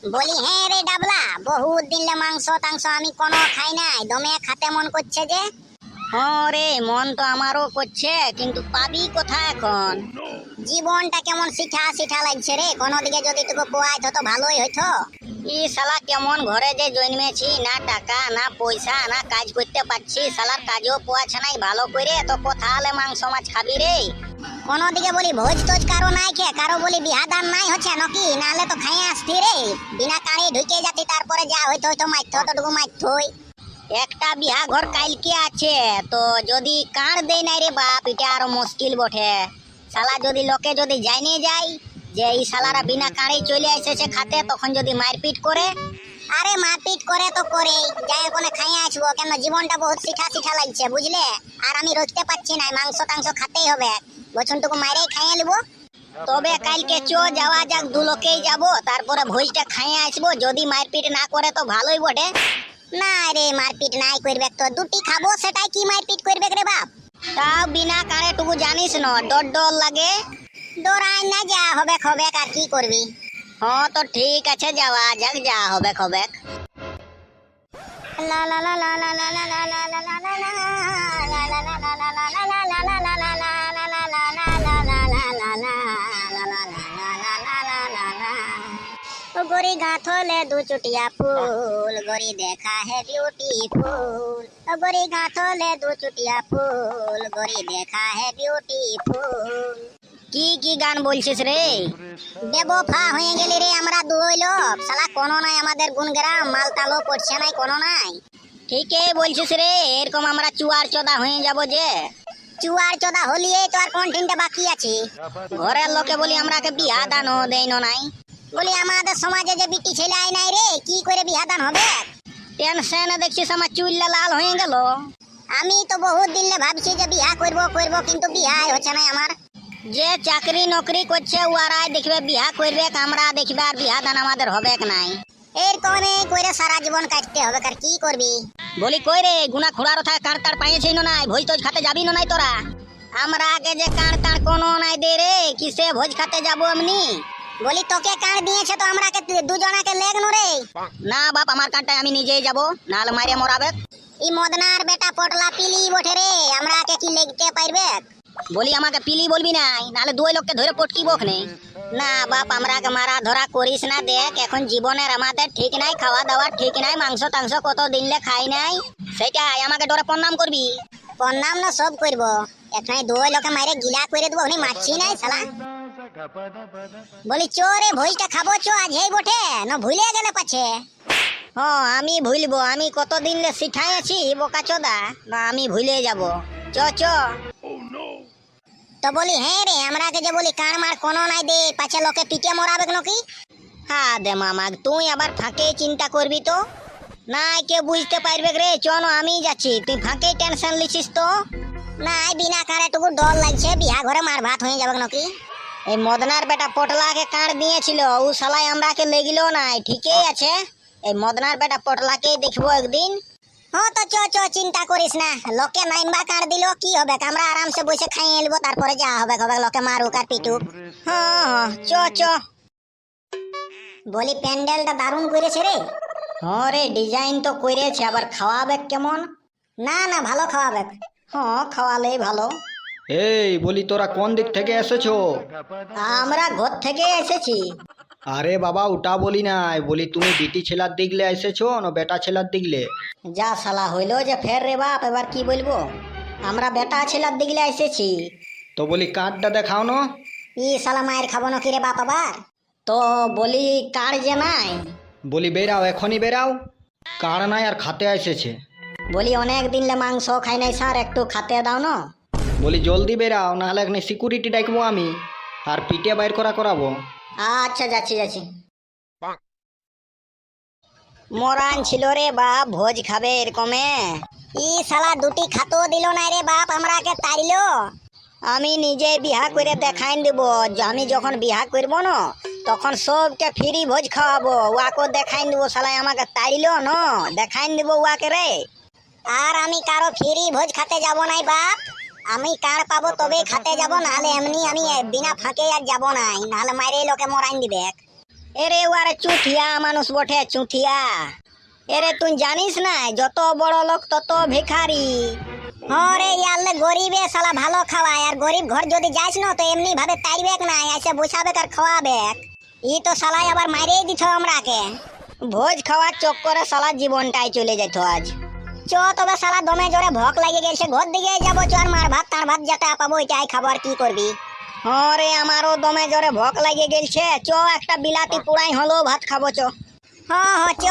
বলি হ্যাঁ রে ডাবলা, বহুত দিন মাংস টাংস আমি কোনো খাই নাই, দমে খাতে মন করছে যে। হ্যাঁ রে, মন তো আমারও করছে, কিন্তু পাবি কোথায় এখন? জীবনটা কেমন শিঠা শিঠা লাগছে রে, কোনো দিকে যদি তোকে পোয়াইতো তো ভালোই হইতো। ই শালা কেমন ঘরে যে জন্মেছি, না টাকা না পয়সা না কাজ করতে পারছি, শালার কাজও পোয়াছে নাই ভালো করে, তো কোথালে মাংস মাছ খাবি রে? কোনো দিকে বলি ভোজ টোজ কারো নাই খে, কারো বলি বিহা দান নাই হচ্ছে নাকি, নাহলে তো খাইয়ে আসতি রে। বিনা কাড়ে ঢুকে যাতি, তারপরে যা হইতো হইতো মাইথ তটুকু মাইথই। একটা বিহা ঘর কালকে আছে, তো যদি কাঁড় দেয় নাই রে বাপ, এটা আরো মুশকিল বটে। শালা যদি লোকে যদি জানিয়ে যায় যে এই শালারা বিনা কাঁড়েই চলে এসেছে খাতে, তখন যদি মারপিট করে। আরে মারপিট করে তো করে যাই ওখানে খাইয়ে আসবো, কেন জীবনটা বহুত শিঠা শিঠা লাগছে বুঝলে। আর আমি রুখতে পারছি না, মাংস টাংস খাতেই হবে, বছনটুকু মাইরেই খাইয়ে নেবো। তবে কালকে যাওয়া যাক, দু লোকেই যাবো, তারপরে ভোজটা খাইয়ে আসবো। যদি মারপিট না করে তো ভালোই বটে। না রে, মারপিট নাই করবে তো, দুটি খাবো সেটাই কি মারপিট করবে রে বাপ। তাও বিনা কাঁড়ে টুকু জানিস না, ডর ডর লাগে। ডরাই না, যা হবে হবে, আর কি করবি। হ্যাঁ তো ঠিক আছে, যাওয়া যাক, যা হবে হবে। লা লা লা লা লা লা লা লা লা লা লা লা লা गोरी गांठों ले दो चुटिया फूल, गोरी देखा है ब्यूटीफुल। गोरी गांठों ले दो चुटिया फूल, गोरी देखा है ब्यूटीफुल। কি কি গান বলছিস রে? বেবফা হয়ে গেলি রে আমরা দুই লোক, শালা কোনো নাই আমাদের গুনগ্রাম, মালতালো পড়ছে নাই কোনো নাই। ঠিকই বলছিস রে, এরকম আমরা চুয়ার চোদা হয়ে যাব যে। চুয়ার চোদা হলিয়ে তো আর কোন তিনটে বাকি আছে। ঘরের লোকে বলি আমরাকে বিয়া দানও দেই নাই। বলি আমাদের সমাজে যে বিটি ছেলে আই নাই রে, কি করে বিয়া দান হবে। টেনশনে দেখছিস আমার চুলটা লাল হয়ে গেল। আমি তো বহুত দিন ভাবছি যে বিয়া করবো করবো, কিন্তু বিয়াই হচ্ছে না আমার। যে চাকরি নকরি করছে ওরাই দেখবে বিয়া করবে, আমরা দেখবে আর বিয়া দান আমাদের হবে নাই। এরকম করে সারা জীবন কাটতে হবে, আর কি করবি। বলি কই রে, গুনা খুঁড়ার থায় কাঁড় তাড় পাইছি নাই, ভোজ টোজ খাতে যাবি নাই তোরা? আমরা আগে যে কাঁড় তাড় কোনো নাই দে রে, কিসে ভোজ খাতে যাবো এমনি? বলি তোকে কার্ড দিয়েছে তো আমরা দুজনাকে লেগনো রে। না বাপ, আমার কাঁড়টাই আমি নিজেই যাবো, নাহলে মারিয়া মরাবে। ই মদনার বেটা পটলা পিলি বটে রে, আমরাকে কি লেগতে পারবে। বলি আমাকে পিলি বলবি নাই, নাহলে দুই লোককে ধরে পটকি বকনে। না বাপ, আমরাকে মারা ধরা করিস না, দেখ এখন জীবনের আমাদের ঠিক নাই, খাওয়া দাওয়ার ঠিক নাই, মাংস টাংস কত দিনলে খাই নাই, সেটাই আমাকে ডরে প্রণাম করবি। প্রণাম না সব করবো, এখানে দুই লোকে মাইরে গিলা করে দেবো, উনি মারছি নাই শালা। বলি চো রে, ভোজটা খাবো চো, আজ এই বটে না ভুলে গেলে পাছে। হ্যাঁ আমি ভুলবো, আমি কতদিন শিখাই আছি বোকা চোদা, না আমি ভুলে যাব। চ চ। তো বলি হ্যাঁ রে, আমরাকে যে বলি কার মার কোনো নাই দে, পাছে লোকে পিটে মরাবে নাকি। হ্যাঁ দে মামা, তুই আবার ফাঁকে চিন্তা করবি তো, না কেউ বুঝতে পারবে রে। চল আমি যাচ্ছি, তুই ফাঁকে টেনশন লিছিস তো। না বিনা কারে টুকু ডর লাগছে, বিহা ঘরে মার ভাত হয়ে যাবে নাকি। এই মদনার বেটা পটলাকে কাঁড় দিয়েছিল, ও শালাই আমরাকে লেগিল নাই, ঠিকই আছে। এই মদনার বেটা পটলাকেই দেখবো একদিন। হ্যাঁ তো চ চ, চিন্তা করিস না, লোকে নাইনবা কার্ড দিল কি হবে, আমরা আরামসে বসে খাইয়ে নেবো, তারপরে যা হবে হবে, লোকে মারুক আর পিটুক। হ্যাঁ চ চ। বলি প্যান্ডেলটা দারুণ করেছে রে। হ্যাঁ রে, ডিজাইন তো করেছে, আবার খাওয়াবে কেমন? না না, ভালো খাওয়াবে। হ্যাঁ খাওয়ালেই ভালো। এই বলি তোরা কোন দিক থেকে এসেছো? আমরা ঘর থেকে এসেছি। আরে বাবা ওটা বলি নাই, বলি তুমি বিটি ছেলার দিকলে এসেছো না বেটা ছেলার দিকলে? যা শালা হইলো যে ফের রে বাপ, এবার কি বলবো, আমরা বেটা ছেলার দিকলে এসেছি। তো বলি কার্ডটা দেখাও না। ই শালা মায়ের খাবো নাকি রে বাপ আবার। তো বলি কার যে নাই। বলি বেরাও, এখনই বেরাও, কার নাই আর খাতে এসেছে। বলি অনেক দিনলে মাংস খাই নাই স্যার, একটু খাতে দাও না। বলি জলদি বেরাও, নাহলে এখানে সিকিউরিটি ডাকবো আমি, আর পিটে বাইর করাবো। আচ্ছা যাচ্ছি যাচ্ছি। মরান ছিল রে বাপ, ভোজ খাবে এরকমে। ই শালা দুটি খাতো দিল না রে বাপ, আমরাকে তাড়িলো। আমি নিজে বিহা করে দেখাই দেব, আমি যখন বিহা করবো না তখন সবকে ফ্রি ভোজ খাওয়াবো, ওয়াকে দেখাই দেবো, শালাই আমাকে তাড়িলো না, দেখাই দেবো ওয়াকে রে। আর আমি কারো ফ্রি ভোজ খাতে যাব নাই বাপ, আমি কার পাবো তবে খাতে যাব, নাহলে এমনি আমি বিনা ফাঁকে আর যাব নাই, নাহলে মাইরে লোকে মরাইন দিবে। এরে ওয়ারে চুথিয়া মানুষ বটে চুথিয়া। এরে তুই জানিস না যত বড় লোক তত ভিখারি। হরে ইয়ালে গরিবে শালা ভালো খাওয়ায়, আর গরিব ঘর যদি যাইস না তো এমনি ভাবে তাইবেক না, এসে বসাবে আর খাওয়াবে। ই তো শালাই আবার মাইরেই দিছ আমরাকে। ভোজ খাওয়ার চক্করে শালা জীবনটাই চলে যেত আজ। চ তবে শালা দমে জোরে ভোক লাগে গেছে, ঘর দিকে যাবো। চ আর মার ভাত তার ভাত যেটা পাবো ওইটাই খাবো, আর কি করবি। হরে আমারও দমে জোরে ভোক লাগে গেলছে। চ একটা বিলাতি পুরাই হলো ভাত খাবো চ। হ চ।